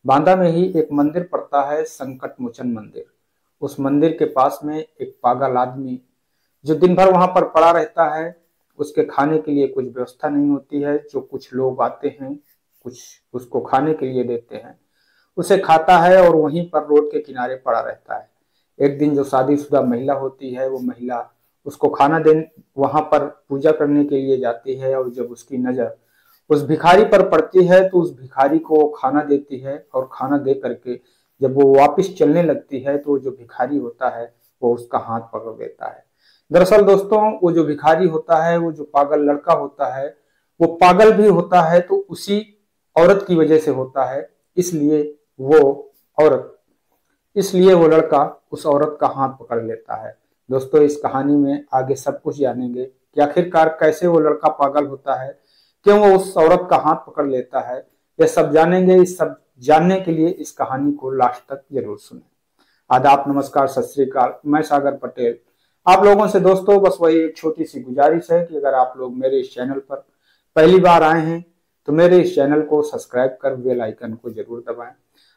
बांदा में ही एक मंदिर पड़ता है, संकट मोचन मंदिर। उस मंदिर के पास में एक पागल आदमी जो दिन भर वहां पर पड़ा रहता है। उसके खाने के लिए कुछ व्यवस्था नहीं होती है। जो कुछ लोग आते हैं, कुछ उसको खाने के लिए देते हैं, उसे खाता है और वहीं पर रोड के किनारे पड़ा रहता है। एक दिन जो शादीशुदा महिला होती है, वो महिला उसको खाना देने वहां पर पूजा करने के लिए जाती है, और जब उसकी नजर उस भिखारी पर पड़ती है तो उस भिखारी को वो खाना देती है, और खाना दे करके जब वो वापस चलने लगती है तो जो भिखारी होता है वो उसका हाथ पकड़ लेता है। दरअसल दोस्तों, वो जो भिखारी होता है, वो जो पागल लड़का होता है, वो पागल भी होता है तो उसी औरत की वजह से होता है। इसलिए वो औरत इसलिए वो लड़का उस औरत का हाथ पकड़ लेता है। दोस्तों, इस कहानी में आगे सब कुछ जानेंगे कि आखिरकार कैसे वो लड़का पागल होता है, क्यों वो उस औरत का हाथ पकड़ लेता है। यह सब जानेंगे। इस सब जानने के लिए इस कहानी को लास्ट तक जरूर सुनें। आदाब, नमस्कार, सत श्री अकाल। मैं सागर पटेल आप लोगों से दोस्तों बस वही एक छोटी सी गुजारिश है कि अगर आप लोग मेरे इस चैनल पर पहली बार आए हैं तो मेरे इस चैनल को सब्सक्राइब कर बेल आइकन को जरूर दबाएं।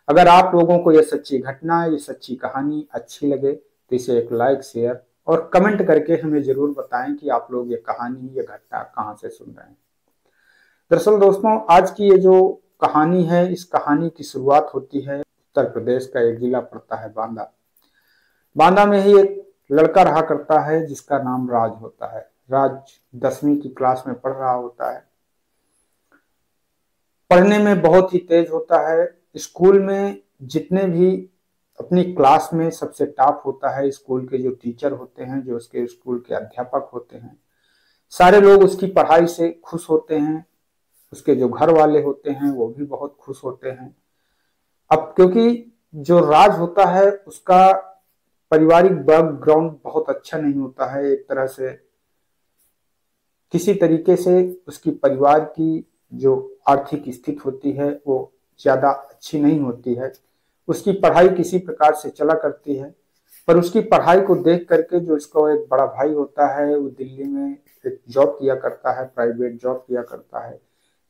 अगर आप लोगों को यह सच्ची घटना, ये सच्ची कहानी अच्छी लगे तो इसे एक लाइक, शेयर और कमेंट करके हमें जरूर बताएं कि आप लोग ये कहानी, ये घटना कहां से सुन रहे हैं। दरअसल दोस्तों, आज की ये जो कहानी है, इस कहानी की शुरुआत होती है उत्तर प्रदेश का एक जिला पड़ता है बांदा। बांदा में ही एक लड़का रहा करता है जिसका नाम राज होता है। राज 10वीं की क्लास में पढ़ रहा होता है। पढ़ने में बहुत ही तेज होता है। स्कूल में जितने भी अपनी क्लास में सबसे टॉप होता है। स्कूल के जो टीचर होते हैं, जो उसके स्कूल के अध्यापक होते हैं, सारे लोग उसकी पढ़ाई से खुश होते हैं। उसके जो घर वाले होते हैं वो भी बहुत खुश होते हैं। अब क्योंकि जो राज होता है उसका पारिवारिक बैकग्राउंड बहुत अच्छा नहीं होता है। एक तरह से किसी तरीके से उसकी परिवार की जो आर्थिक स्थिति होती है वो ज्यादा अच्छी नहीं होती है। उसकी पढ़ाई किसी प्रकार से चला करती है, पर उसकी पढ़ाई को देख करके जो इसका एक बड़ा भाई होता है वो दिल्ली में एक जॉब किया करता है, प्राइवेट जॉब किया करता है,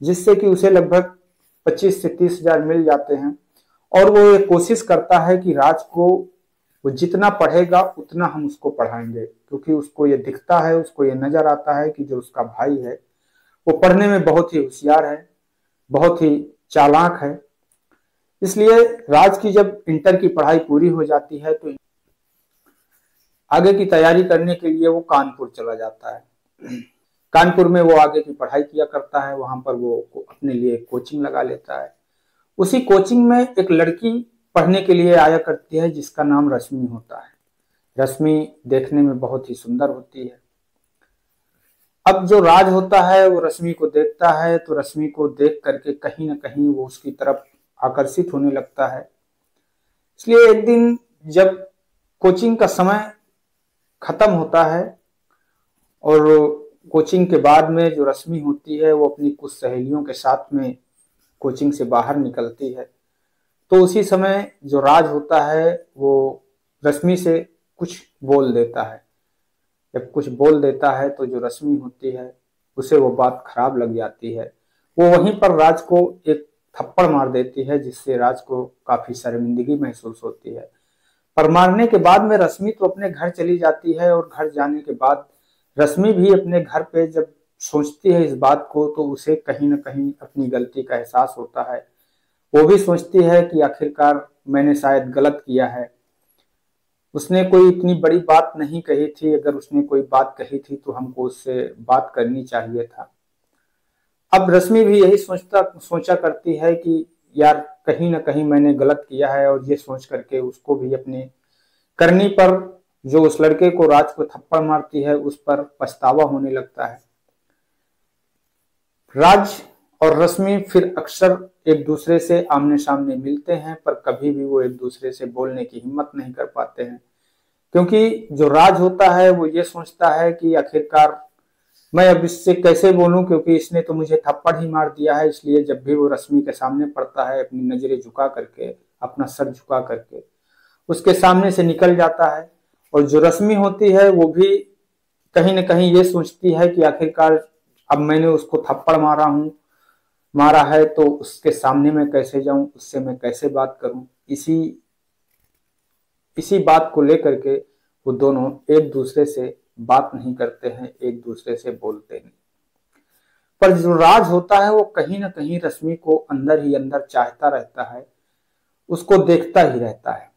जिससे कि उसे लगभग 25 से 30 हजार मिल जाते हैं। और वो ये कोशिश करता है कि राज को वो जितना पढ़ेगा उतना हम उसको पढ़ाएंगे, क्योंकि उसको ये दिखता है, उसको ये नजर आता है कि जो उसका भाई है वो पढ़ने में बहुत ही होशियार है, बहुत ही चालाक है। इसलिए राज की जब इंटर की पढ़ाई पूरी हो जाती है तो आगे की तैयारी करने के लिए वो कानपुर चला जाता है। कानपुर में वो आगे की पढ़ाई किया करता है। वहां पर वो अपने लिए कोचिंग लगा लेता है। उसी कोचिंग में एक लड़की पढ़ने के लिए आया करती है जिसका नाम रश्मि होता है। रश्मि देखने में बहुत ही सुंदर होती है। अब जो राज होता है वो रश्मि को देखता है, तो रश्मि को देख करके कहीं ना कहीं वो उसकी तरफ आकर्षित होने लगता है। इसलिए एक दिन जब कोचिंग का समय खत्म होता है और कोचिंग के बाद में जो रश्मि होती है वो अपनी कुछ सहेलियों के साथ में कोचिंग से बाहर निकलती है, तो उसी समय जो राज होता है वो रश्मि से कुछ बोल देता है। जब कुछ बोल देता है तो जो रश्मि होती है उसे वो बात खराब लग जाती है। वो वहीं पर राज को एक थप्पड़ मार देती है, जिससे राज को काफी शर्मिंदगी महसूस होती है। पर मारने के बाद में रश्मि तो अपने घर चली जाती है, और घर जाने के बाद रश्मि भी अपने घर पे जब सोचती है इस बात को तो उसे कहीं ना कहीं अपनी गलती का एहसास होता है। वो भी सोचती है कि आखिरकार मैंने शायद गलत किया है। उसने कोई इतनी बड़ी बात नहीं कही थी। अगर उसने कोई बात कही थी तो हमको उससे बात करनी चाहिए था। अब रश्मि भी यही सोचा करती है कि यार कहीं ना कहीं मैंने गलत किया है, और ये सोच करके उसको भी अपने करनी पर, जो उस लड़के को राज को थप्पड़ मारती है, उस पर पछतावा होने लगता है। राज और रश्मि फिर अक्सर एक दूसरे से आमने सामने मिलते हैं, पर कभी भी वो एक दूसरे से बोलने की हिम्मत नहीं कर पाते हैं, क्योंकि जो राज होता है वो ये सोचता है कि आखिरकार मैं अब इससे कैसे बोलूं, क्योंकि इसने तो मुझे थप्पड़ ही मार दिया है। इसलिए जब भी वो रश्मि के सामने पड़ता है, अपनी नजरें झुका करके, अपना सर झुका करके उसके सामने से निकल जाता है। और जो रश्मि होती है वो भी कहीं ना कहीं ये सोचती है कि आखिरकार अब मैंने उसको थप्पड़ मारा हूं, मारा है तो उसके सामने मैं कैसे जाऊं, उससे मैं कैसे बात करूं, इसी इसी बात को लेकर के वो दोनों एक दूसरे से बात नहीं करते हैं, एक दूसरे से बोलते नहीं। पर जो राज होता है वो कहीं ना कहीं रश्मि को अंदर ही अंदर चाहता रहता है, उसको देखता ही रहता है।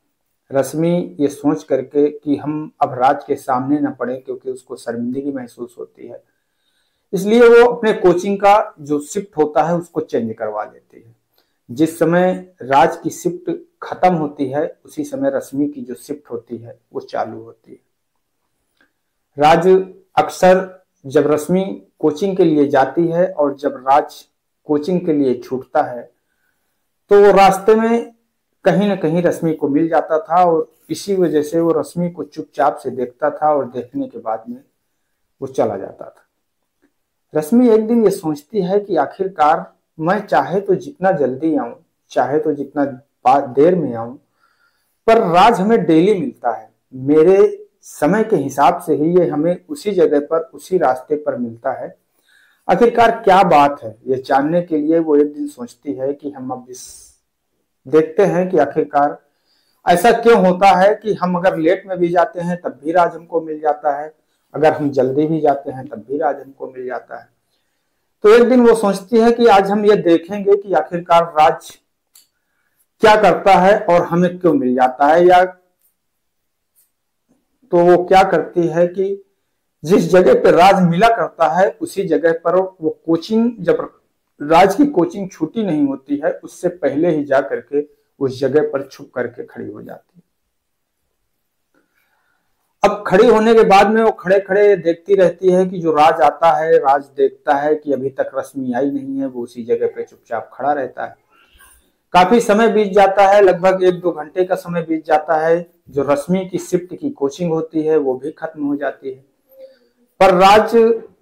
रश्मि ये सोच करके कि हम अब राज के सामने न पड़े, क्योंकि उसको शर्मिंदगी महसूस होती है, इसलिए वो अपने कोचिंग का जो शिफ्ट होता है उसको चेंज करवा लेती है। जिस समय राज की शिफ्ट खत्म होती है उसी समय रश्मि की जो शिफ्ट होती है वो चालू होती है। राज अक्सर जब रश्मि कोचिंग के लिए जाती है और जब राज कोचिंग के लिए छूटता है तो वो रास्ते में कहीं ना कहीं रश्मि को मिल जाता था, और इसी वजह से वो रश्मि को चुपचाप से देखता था और देखने के बाद में वो चला जाता था। रश्मि एक दिन ये सोचती है कि आखिरकार मैं चाहे तो जितना जल्दी आऊं, चाहे तो जितना देर में आऊं, पर राज हमें डेली मिलता है, मेरे समय के हिसाब से ही ये हमें उसी जगह पर उसी रास्ते पर मिलता है। आखिरकार क्या बात है, ये जानने के लिए वो एक दिन सोचती है कि हम अब इस देखते हैं कि आखिरकार ऐसा क्यों होता है कि हम अगर लेट में भी जाते हैं तब भी राज हमको मिल जाता है, अगर हम जल्दी भी जाते हैं तब भी राज हमको मिल जाता है। तो एक दिन वो सोचती है कि आज हम ये देखेंगे कि आखिरकार राज क्या करता है और हमें क्यों मिल जाता है। या तो वो क्या करती है कि जिस जगह पर राज मिला करता है उसी जगह पर वो कोचिंग, जब राज की कोचिंग छुट्टी नहीं होती है उससे पहले ही जा करके उस जगह पर छुप करके खड़ी हो जाती है। अब खड़ी होने के बाद में वो खड़े खड़े देखती रहती है कि जो राज आता है, राज देखता है कि अभी तक रश्मि आई नहीं है, वो उसी जगह पे चुपचाप खड़ा रहता है। काफी समय बीत जाता है, लगभग 1-2 घंटे का समय बीत जाता है। जो रश्मि की शिफ्ट की कोचिंग होती है वो भी खत्म हो जाती है, पर राज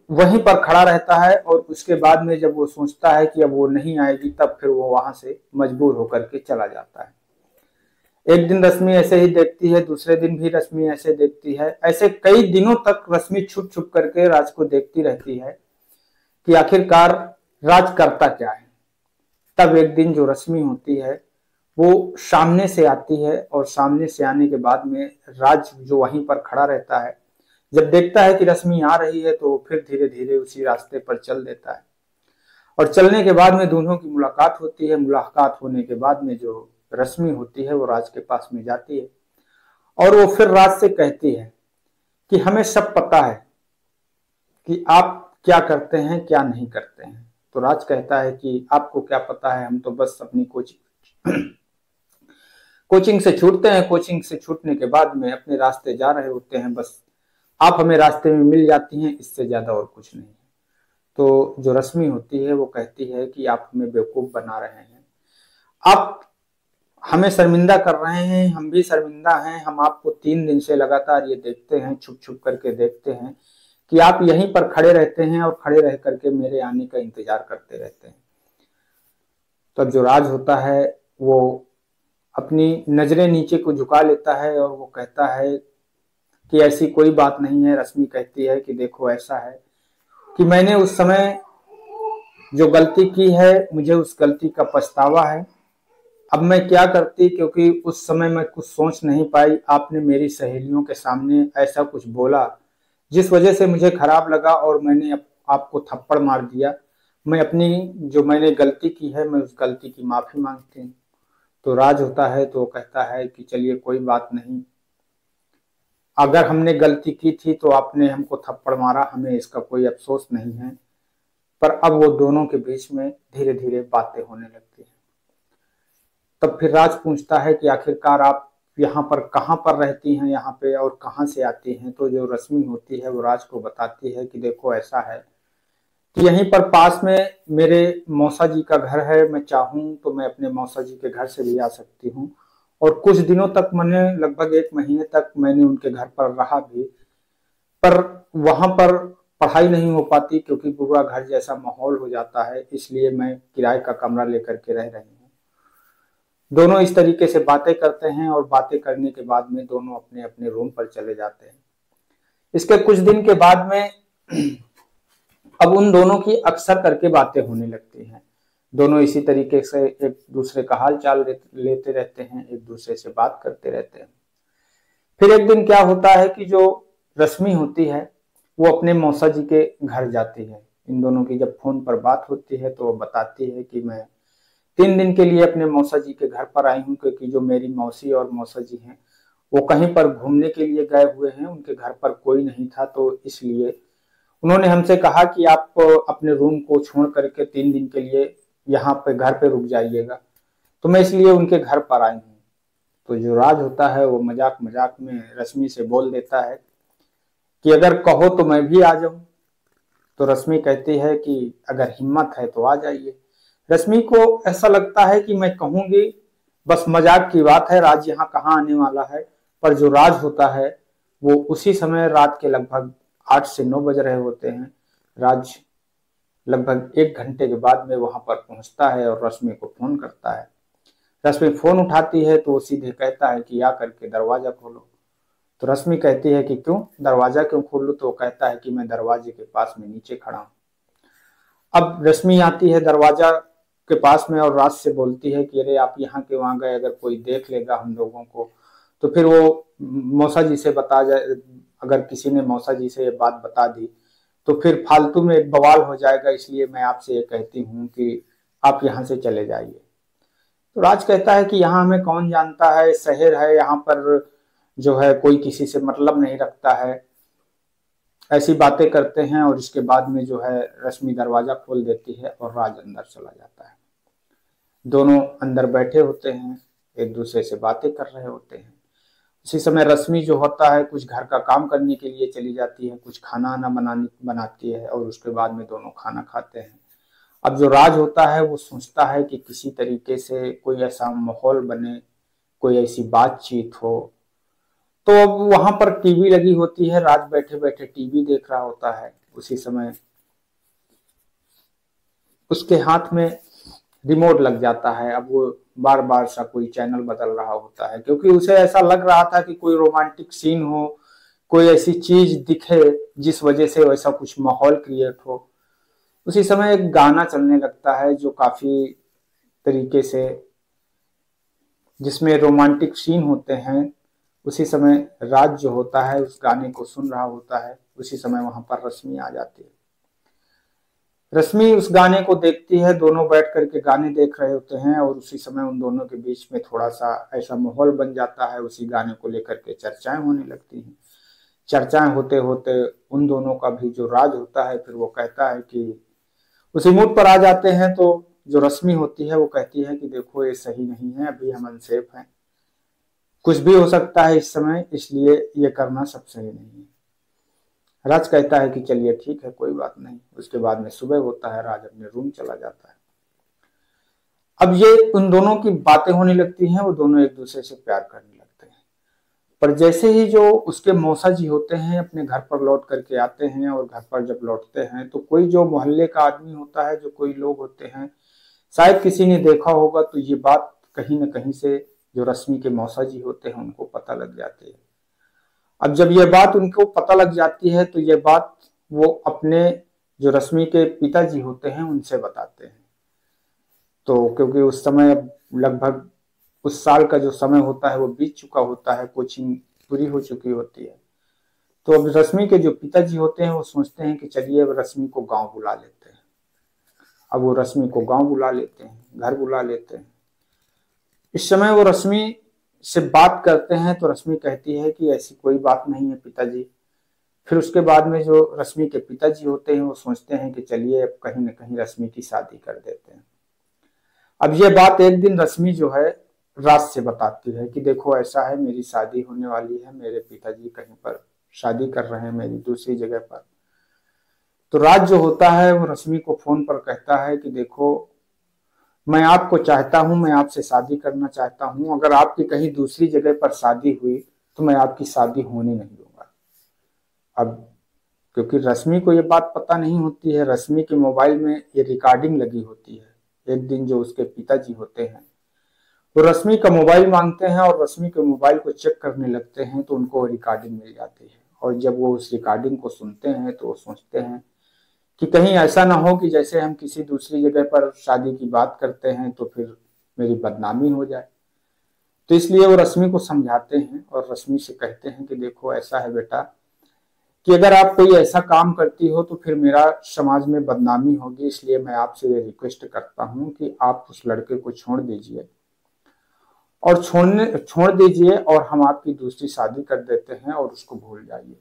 वहीं पर खड़ा रहता है। और उसके बाद में जब वो सोचता है कि अब वो नहीं आएगी तब फिर वो वहां से मजबूर होकर के चला जाता है। एक दिन रश्मि ऐसे ही देखती है, दूसरे दिन भी रश्मि ऐसे देखती है, ऐसे कई दिनों तक रश्मि छुप छुप करके राज को देखती रहती है कि आखिरकार राज करता क्या है। तब एक दिन जो रश्मि होती है वो सामने से आती है, और सामने से आने के बाद में राज जो वहीं पर खड़ा रहता है, जब देखता है कि रश्मि आ रही है तो फिर धीरे धीरे उसी रास्ते पर चल देता है। और चलने के बाद में दोनों की मुलाकात होती है। मुलाकात होने के बाद में जो रश्मि होती है वो राज के पास में जाती है और वो फिर राज से कहती है कि हमें सब पता है कि आप क्या करते हैं क्या नहीं करते हैं। तो राज कहता है कि आपको क्या पता है, हम तो बस अपनी कोचिंग से छूटते हैं, कोचिंग से छूटने के बाद में अपने रास्ते जा रहे होते हैं, बस आप हमें रास्ते में मिल जाती हैं, इससे ज्यादा और कुछ नहीं है। तो जो रश्मि होती है वो कहती है कि आप हमें बेवकूफ बना रहे हैं, आप हमें शर्मिंदा कर रहे हैं, हम भी शर्मिंदा हैं। हम आपको 3 दिन से लगातार ये देखते हैं, छुप छुप करके देखते हैं कि आप यहीं पर खड़े रहते हैं और खड़े रह करके मेरे आने का इंतजार करते रहते हैं। तब जो राज होता है वो अपनी नजरें नीचे को झुका लेता है और वो कहता है कि ऐसी कोई बात नहीं है। रश्मि कहती है कि देखो ऐसा है कि मैंने उस समय जो गलती की है मुझे उस गलती का पछतावा है। अब मैं क्या करती, क्योंकि उस समय मैं कुछ सोच नहीं पाई, आपने मेरी सहेलियों के सामने ऐसा कुछ बोला जिस वजह से मुझे खराब लगा और मैंने आपको थप्पड़ मार दिया। मैं अपनी जो मैंने गलती की है मैं उस गलती की माफी मांगती हूँ। तो राज होता है तो कहता है कि चलिए कोई बात नहीं, अगर हमने गलती की थी तो आपने हमको थप्पड़ मारा, हमें इसका कोई अफसोस नहीं है। पर अब वो दोनों के बीच में धीरे धीरे बातें होने लगती हैं। तब फिर राज पूछता है कि आखिरकार आप यहाँ पर कहाँ पर रहती हैं यहाँ पे और कहाँ से आती हैं। तो जो रश्मि होती है वो राज को बताती है कि देखो ऐसा है कि यहीं पर पास में मेरे मौसा जी का घर है, मैं चाहूँ तो मैं अपने मौसा जी के घर से भी आ सकती हूँ। और कुछ दिनों तक मैंने लगभग 1 महीने तक मैंने उनके घर पर रहा भी, पर वहां पर पढ़ाई नहीं हो पाती क्योंकि पूरा घर जैसा माहौल हो जाता है, इसलिए मैं किराए का कमरा लेकर के रह रही हूँ। दोनों इस तरीके से बातें करते हैं और बातें करने के बाद में दोनों अपने अपने रूम पर चले जाते हैं। इसके कुछ दिन के बाद में अब उन दोनों की अक्सर करके बातें होने लगती हैं। दोनों इसी तरीके से एक दूसरे का हाल चाल लेते रहते हैं, एक दूसरे से बात करते रहते हैं। फिर एक दिन क्या होता है कि जो रश्मि होती है वो अपने मौसा जी के घर जाती है। इन दोनों की जब फोन पर बात होती है तो वो बताती है कि मैं 3 दिन के लिए अपने मौसा जी के घर पर आई हूँ, क्योंकि जो मेरी मौसी और मौसा जी हैं वो कहीं पर घूमने के लिए गए हुए हैं, उनके घर पर कोई नहीं था, तो इसलिए उन्होंने हमसे कहा कि आप अपने रूम को छोड़ करके 3 दिन के लिए यहाँ पे घर पे रुक जाइएगा, तो मैं इसलिए उनके घर पर आई हूँ। तो जो राज होता है वो मजाक मजाक में रश्मि से बोल देता है कि अगर कहो तो मैं भी आ जाऊं। तो रश्मि कहती है कि अगर हिम्मत है तो आ जाइए। रश्मि को ऐसा लगता है कि मैं कहूंगी, बस मजाक की बात है, राज यहाँ कहाँ आने वाला है। पर जो राज होता है वो उसी समय रात के लगभग 8 से 9 बज रहे होते हैं। राज लगभग 1 घंटे के बाद में वहां पर पहुंचता है और रश्मि को फोन करता है। रश्मि फोन उठाती है तो वो सीधे कहता है कि आ करके दरवाजा खोलो। तो रश्मि कहती है कि क्यों, दरवाजा क्यों खोलूं? तो वो कहता है कि मैं दरवाजे के पास में नीचे खड़ा हूं। अब रश्मि आती है दरवाजा के पास में और राज से बोलती है कि अरे आप यहाँ के वहां गए, अगर कोई देख लेगा हम लोगों को तो फिर वो मौसा जी से बता जाए, अगर किसी ने मौसा जी से ये बात बता दी तो फिर फालतू में एक बवाल हो जाएगा, इसलिए मैं आपसे ये कहती हूँ कि आप यहाँ से चले जाइए। तो राज कहता है कि यहाँ हमें कौन जानता है, शहर है, यहाँ पर जो है कोई किसी से मतलब नहीं रखता है, ऐसी बातें करते हैं। और इसके बाद में जो है रश्मि दरवाजा खोल देती है और राज अंदर चला जाता है। दोनों अंदर बैठे होते हैं, एक दूसरे से बातें कर रहे होते हैं। उसी समय रश्मि जो होता है कुछ घर का काम करने के लिए चली जाती है, कुछ खाना आना बनाती है और उसके बाद में दोनों खाना खाते हैं। अब जो राज होता है वो सोचता है कि किसी तरीके से कोई ऐसा माहौल बने, कोई ऐसी बातचीत हो। तो अब वहां पर टीवी लगी होती है, राज बैठे बैठे टीवी देख रहा होता है। उसी समय उसके हाथ में रिमोट लग जाता है। अब वो बार बार सा कोई चैनल बदल रहा होता है, क्योंकि उसे ऐसा लग रहा था कि कोई रोमांटिक सीन हो, कोई ऐसी चीज दिखे जिस वजह से वैसा कुछ माहौल क्रिएट हो। उसी समय एक गाना चलने लगता है जो काफी तरीके से, जिसमें रोमांटिक सीन होते हैं। उसी समय राज जो होता है उस गाने को सुन रहा होता है। उसी समय वहां पर रश्मि आ जाती है। रश्मि उस गाने को देखती है, दोनों बैठ करके गाने देख रहे होते हैं और उसी समय उन दोनों के बीच में थोड़ा सा ऐसा माहौल बन जाता है, उसी गाने को लेकर के चर्चाएं होने लगती हैं। चर्चाएं होते होते उन दोनों का भी जो राज होता है फिर वो कहता है कि उसी मूड पर आ जाते हैं। तो जो रश्मि होती है वो कहती है कि देखो ये सही नहीं है, अभी हम अनसेफ हैं, कुछ भी हो सकता है इस समय, इसलिए ये करना सब सही नहीं है। राज कहता है कि चलिए ठीक है, कोई बात नहीं। उसके बाद में सुबह होता है, राज अपने रूम चला जाता है। अब ये उन दोनों की बातें होने लगती हैं, वो दोनों एक दूसरे से प्यार करने लगते हैं। पर जैसे ही जो उसके मौसा जी होते हैं अपने घर पर लौट करके आते हैं और घर पर जब लौटते हैं तो कोई जो मोहल्ले का आदमी होता है, जो कोई लोग होते हैं, शायद किसी ने देखा होगा, तो ये बात कहीं ना कहीं से जो रश्मि के मौसा जी होते हैं उनको पता लग जाती है। अब जब ये बात उनको पता लग जाती है तो ये बात वो अपने जो रश्मि के पिताजी होते हैं उनसे बताते हैं। तो क्योंकि उस समय लगभग उस साल का जो समय होता है वो बीत चुका होता है, कोचिंग पूरी हो चुकी होती है। तो अब रश्मि के जो पिताजी होते हैं वो सोचते हैं कि चलिए अब रश्मि को गांव बुला लेते हैं। अब वो रश्मि को गांव बुला लेते हैं, घर बुला लेते हैं। इस समय वो रश्मि से बात करते हैं तो रश्मि कहती है कि ऐसी कोई बात नहीं है पिताजी। फिर उसके बाद में जो रश्मि के पिताजी होते हैं वो सोचते हैं कि चलिए अब कहीं ना कहीं रश्मि की शादी कर देते हैं। अब ये बात एक दिन रश्मि जो है राज से बताती है कि देखो ऐसा है, मेरी शादी होने वाली है, मेरे पिताजी कहीं पर शादी कर रहे हैं मेरी दूसरी जगह पर। तो राज जो होता है वो रश्मि को फोन पर कहता है कि देखो मैं आपको चाहता हूं, मैं आपसे शादी करना चाहता हूं, अगर आपकी कहीं दूसरी जगह पर शादी हुई तो मैं आपकी शादी होने नहीं दूंगा। अब क्योंकि रश्मि को ये बात पता नहीं होती है, रश्मि के मोबाइल में ये रिकॉर्डिंग लगी होती है। एक दिन जो उसके पिताजी होते हैं वो रश्मि का मोबाइल मांगते हैं और रश्मि के मोबाइल को चेक करने लगते हैं तो उनको रिकॉर्डिंग मिल जाती है। और जब वो उस रिकॉर्डिंग को सुनते हैं तो वो सोचते हैं कि कहीं ऐसा ना हो कि जैसे हम किसी दूसरी जगह पर शादी की बात करते हैं तो फिर मेरी बदनामी हो जाए। तो इसलिए वो रश्मि को समझाते हैं और रश्मि से कहते हैं कि देखो ऐसा है बेटा, कि अगर आप कोई ऐसा काम करती हो तो फिर मेरा समाज में बदनामी होगी, इसलिए मैं आपसे ये रिक्वेस्ट करता हूँ कि आप उस लड़के को छोड़ दीजिए और छोड़ दीजिए और हम आपकी दूसरी शादी कर देते हैं और उसको भूल जाइए।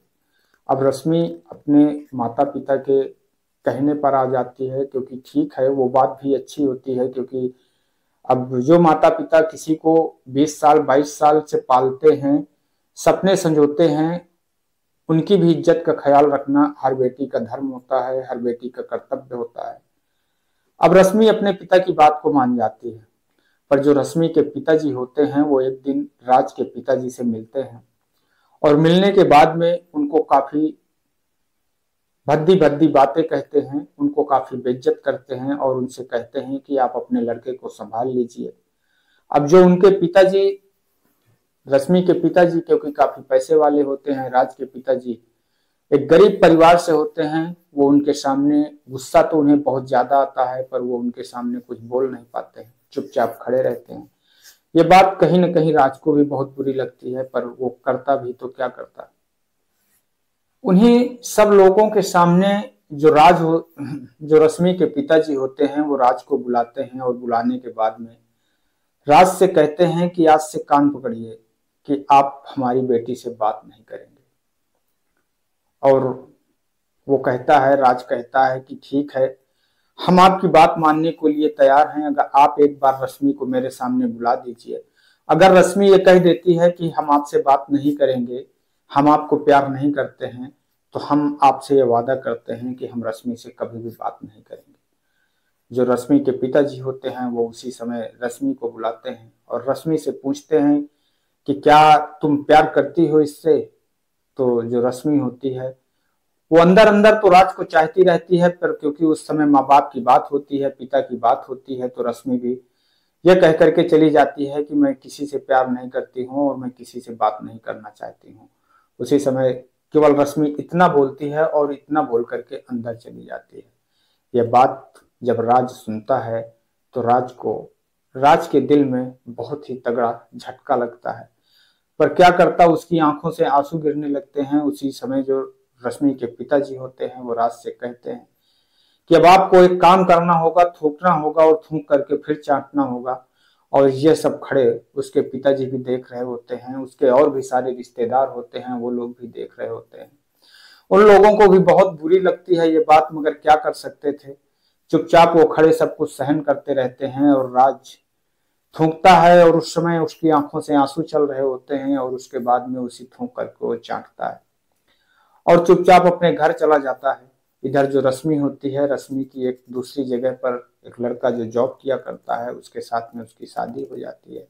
अब रश्मि अपने माता पिता के कहने पर आ जाती है, क्योंकि ठीक है वो बात भी अच्छी होती है, क्योंकि अब जो माता पिता किसी को 20 साल 22 साल से पालते हैं, सपने संजोते हैं, उनकी भी इज्जत का ख्याल रखना हर बेटी का धर्म होता है, हर बेटी का कर्तव्य होता है। अब रश्मि अपने पिता की बात को मान जाती है, पर जो रश्मि के पिताजी होते हैं वो एक दिन राज के पिताजी से मिलते हैं और मिलने के बाद में उनको काफी भद्दी भद्दी बातें कहते हैं, उनको काफी बेइज्जत करते हैं और उनसे कहते हैं कि आप अपने लड़के को संभाल लीजिए। अब जो उनके पिताजी, रश्मि के पिताजी क्योंकि काफी पैसे वाले होते हैं, राज के पिताजी एक गरीब परिवार से होते हैं, वो उनके सामने, गुस्सा तो उन्हें बहुत ज्यादा आता है पर वो उनके सामने कुछ बोल नहीं पाते हैं, चुपचाप खड़े रहते हैं। ये बात कहीं ना कहीं राज को भी बहुत बुरी लगती है, पर वो करता भी तो क्या करता। उन्हीं सब लोगों के सामने जो रश्मि के पिताजी होते हैं वो राज को बुलाते हैं और बुलाने के बाद में राज से कहते हैं कि आज से कान पकड़िए कि आप हमारी बेटी से बात नहीं करेंगे। और वो कहता है, राज कहता है कि ठीक है, हम आपकी बात मानने के लिए तैयार हैं, अगर आप एक बार रश्मि को मेरे सामने बुला दीजिए। अगर रश्मि ये कह देती है कि हम आपसे बात नहीं करेंगे, हम आपको प्यार नहीं करते हैं, तो हम आपसे ये वादा करते हैं कि हम रश्मि से कभी भी बात नहीं करेंगे। जो रश्मि के पिताजी होते हैं वो उसी समय रश्मि को बुलाते हैं और रश्मि से पूछते हैं कि क्या तुम प्यार करती हो इससे। तो जो रश्मि होती है वो अंदर अंदर तो राज को चाहती रहती है, पर क्योंकि उस समय माँ बाप की बात होती है, पिता की बात होती है, तो रश्मि भी यह कह करके चली जाती है कि मैं किसी से प्यार नहीं करती हूँ और मैं किसी से बात नहीं करना चाहती हूँ। उसी समय केवल रश्मि इतना बोलती है और इतना बोल करके अंदर चली जाती है। यह बात जब राज सुनता है तो राज के दिल में बहुत ही तगड़ा झटका लगता है, पर क्या करता, उसकी आंखों से आंसू गिरने लगते हैं। उसी समय जो रश्मि के पिताजी होते हैं वो राज से कहते हैं कि अब आपको एक काम करना होगा, थूकना होगा और थूक करके फिर चाटना होगा। और ये सब खड़े उसके पिताजी भी देख रहे होते हैं, उसके और भी सारे रिश्तेदार होते हैं, वो लोग भी देख रहे होते हैं। उन लोगों को भी बहुत बुरी लगती है ये बात, मगर क्या कर सकते थे, चुपचाप वो खड़े सब कुछ सहन करते रहते हैं। और राज थूकता है और उस समय उसकी आंखों से आंसू चल रहे होते हैं और उसके बाद में उसी थूक करके वो चाटता है और चुपचाप अपने घर चला जाता है। इधर जो रश्मि होती है, रश्मि की एक दूसरी जगह पर एक लड़का जो जॉब किया करता है उसके साथ में उसकी शादी हो जाती है।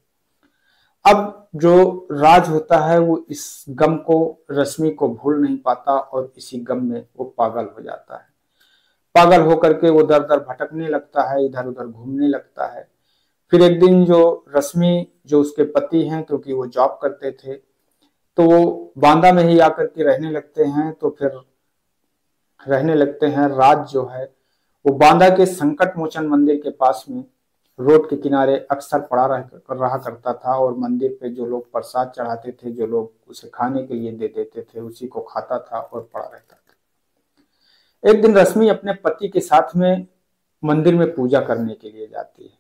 अब जो राज होता है वो इस गम को, रश्मि को भूल नहीं पाता और इसी गम में वो पागल हो जाता है। पागल होकर के वो दर दर भटकने लगता है, इधर उधर घूमने लगता है। फिर एक दिन जो रश्मि, जो उसके पति हैं, क्योंकि वो जॉब करते थे, तो वो बांदा में ही आकर के रहने लगते हैं। तो फिर रहने लगते हैं, राज जो है वो बांदा के संकट मोचन मंदिर के पास में रोड के किनारे अक्सर पड़ा रहा करता था और मंदिर पे जो लोग प्रसाद चढ़ाते थे, जो लोग उसे खाने के लिए दे देते थे, उसी को खाता था और पड़ा रहता था। एक दिन रश्मि अपने पति के साथ में मंदिर में पूजा करने के लिए जाती है,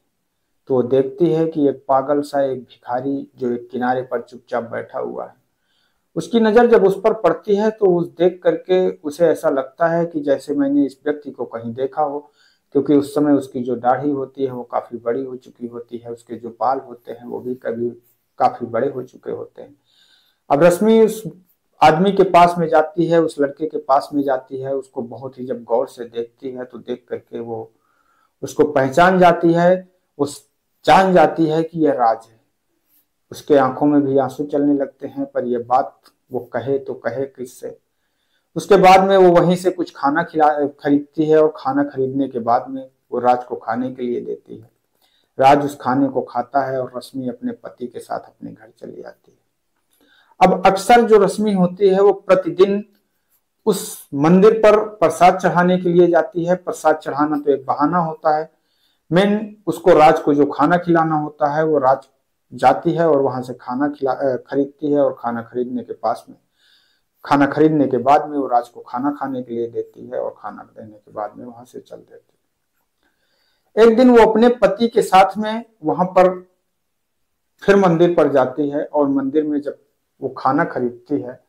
तो वो देखती है कि एक पागल सा एक भिखारी जो एक किनारे पर चुपचाप बैठा हुआ है, उसकी नजर जब उस पर पड़ती है तो उस देख करके उसे ऐसा लगता है कि जैसे मैंने इस व्यक्ति को कहीं देखा हो, क्योंकि उस समय उसकी जो दाढ़ी होती है वो काफी बड़ी हो चुकी होती है, उसके जो बाल होते हैं वो भी कभी काफी बड़े हो चुके होते हैं। अब रश्मि उस आदमी के पास में जाती है, उस लड़के के पास में जाती है, उसको बहुत ही जब गौर से देखती है तो देख करके वो उसको पहचान जाती है, उस जान जाती है कि यह राज है। उसके आंखों में भी आंसू चलने लगते हैं, पर यह बात वो कहे तो कहे किससे। उसके बाद में वो वहीं से कुछ खाना खरीदती है और खाना खरीदने के बाद में वो राज को खाने के लिए देती है। राज उस खाने को खाता है और रश्मि अपने पति के साथ अपने घर चली जाती है। अब अक्सर जो रश्मि होती है वो प्रतिदिन उस मंदिर पर प्रसाद चढ़ाने के लिए जाती है। प्रसाद चढ़ाना तो एक बहाना होता है, मेन उसको राज को जो खाना खिलाना होता है वो राज जाती है और वहां से खाना खरीदती है, और खाना खरीदने के पास में खाना खरीदने के बाद में वो राज को खाना खाने के लिए देती है, और खाना देने के बाद में वहां से चल देती है। एक दिन वो अपने पति के साथ में वहां पर फिर मंदिर पर जाती है, और मंदिर में जब वो खाना खरीदती है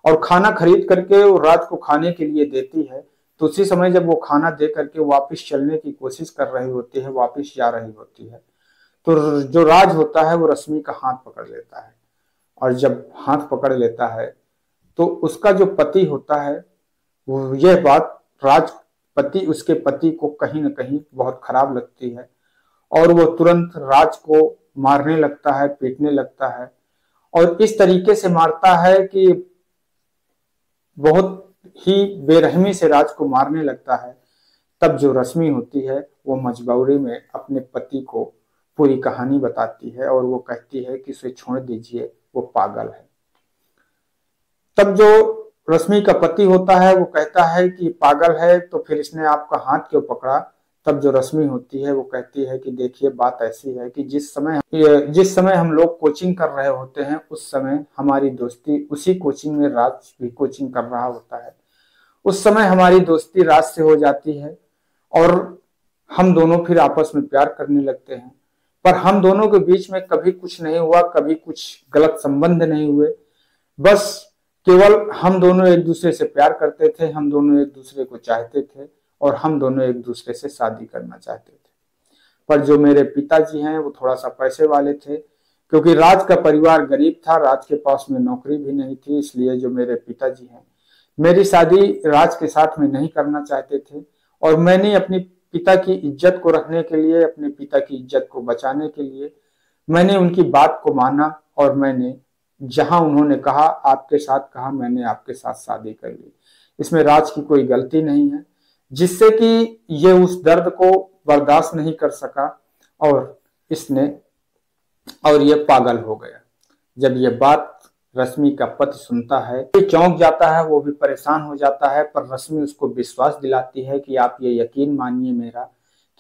और खाना खरीद करके वो राज को खाने के लिए देती है, तो उसी समय जब वो खाना दे करके वापस चलने की कोशिश कर रही होती है, वापस जा रही होती है, तो जो राज होता है वो रश्मि का हाथ पकड़ लेता है। और जब हाथ पकड़ लेता है तो उसका जो पति होता है वो, यह बात उसके पति को कहीं ना कहीं बहुत खराब लगती है, और वो तुरंत राज को मारने लगता है, पीटने लगता है, और इस तरीके से मारता है कि बहुत ही बेरहमी से राज को मारने लगता है। तब जो रश्मि होती है वो मजबूरी में अपने पति को पूरी कहानी बताती है, और वो कहती है कि उसे छोड़ दीजिए, वो पागल है। तब जो रश्मि का पति होता है वो कहता है कि पागल है तो फिर इसने आपका हाथ क्यों पकड़ा। तब जो रश्मि होती है वो कहती है कि देखिए, बात ऐसी है कि जिस समय हम लोग कोचिंग कर रहे होते हैं, उस समय हमारी दोस्ती, उसी कोचिंग में राज भी कोचिंग कर रहा होता है, उस समय हमारी दोस्ती राज से हो जाती है, और हम दोनों फिर आपस में प्यार करने लगते हैं। पर हम दोनों के बीच में कभी कुछ नहीं हुआ, कभी कुछ गलत संबंध नहीं हुए, बस केवल हम दोनों एक दूसरे से प्यार करते थे, हम दोनों एक दूसरे को चाहते थे, और हम दोनों एक दूसरे से शादी करना चाहते थे। पर जो मेरे पिताजी हैं वो थोड़ा सा पैसे वाले थे, क्योंकि राज का परिवार गरीब था, राज के पास में नौकरी भी नहीं थी, इसलिए जो मेरे पिताजी हैं मेरी शादी राज के साथ में नहीं करना चाहते थे। और मैंने अपनी पिता की इज्जत को रखने के लिए, अपने पिता की इज्जत को बचाने के लिए मैंने उनकी बात को माना, और मैंने जहां उन्होंने कहा आपके साथ कहा, मैंने आपके साथ शादी कर ली। इसमें राज की कोई गलती नहीं है, जिससे कि ये उस दर्द को बर्दाश्त नहीं कर सका और ये पागल हो गया। जब ये बात रश्मि का पति सुनता है तो चौंक जाता है, वो भी परेशान हो जाता है, पर रश्मि उसको विश्वास दिलाती है कि आप ये यकीन मानिए मेरा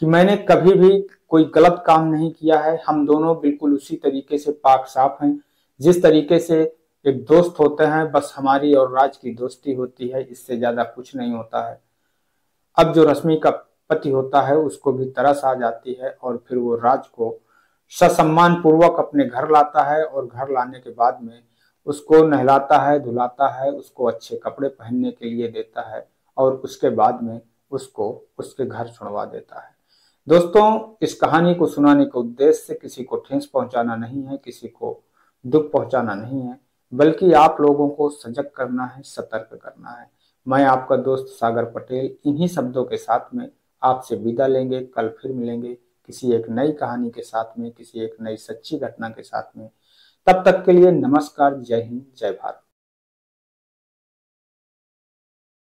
कि मैंने कभी भी कोई गलत काम नहीं किया है, हम दोनों बिल्कुल उसी तरीके से पाक साफ हैं, जिस तरीके से एक दोस्त होते हैं, बस हमारी और राज की दोस्ती होती है, इससे ज्यादा कुछ नहीं होता है। अब जो रश्मि का पति होता है उसको भी तरस आ जाती है, और फिर वो राज को ससम्मान पूर्वक अपने घर लाता है, और घर लाने के बाद में उसको नहलाता है, धुलाता है, उसको अच्छे कपड़े पहनने के लिए देता है, और उसके बाद में उसको उसके घर छुड़वा देता है। दोस्तों, इस कहानी को सुनाने का उद्देश्य से किसी को ठेस पहुंचाना नहीं है, किसी को दुख पहुंचाना नहीं है, बल्कि आप लोगों को सजग करना है, सतर्क करना है। मैं आपका दोस्त सागर पटेल इन्हीं शब्दों के साथ में आपसे विदा लेंगे। कल फिर मिलेंगे किसी एक नई कहानी के साथ में, किसी एक नई सच्ची घटना के साथ में। तब तक के लिए नमस्कार, जय हिंद, जय भारत।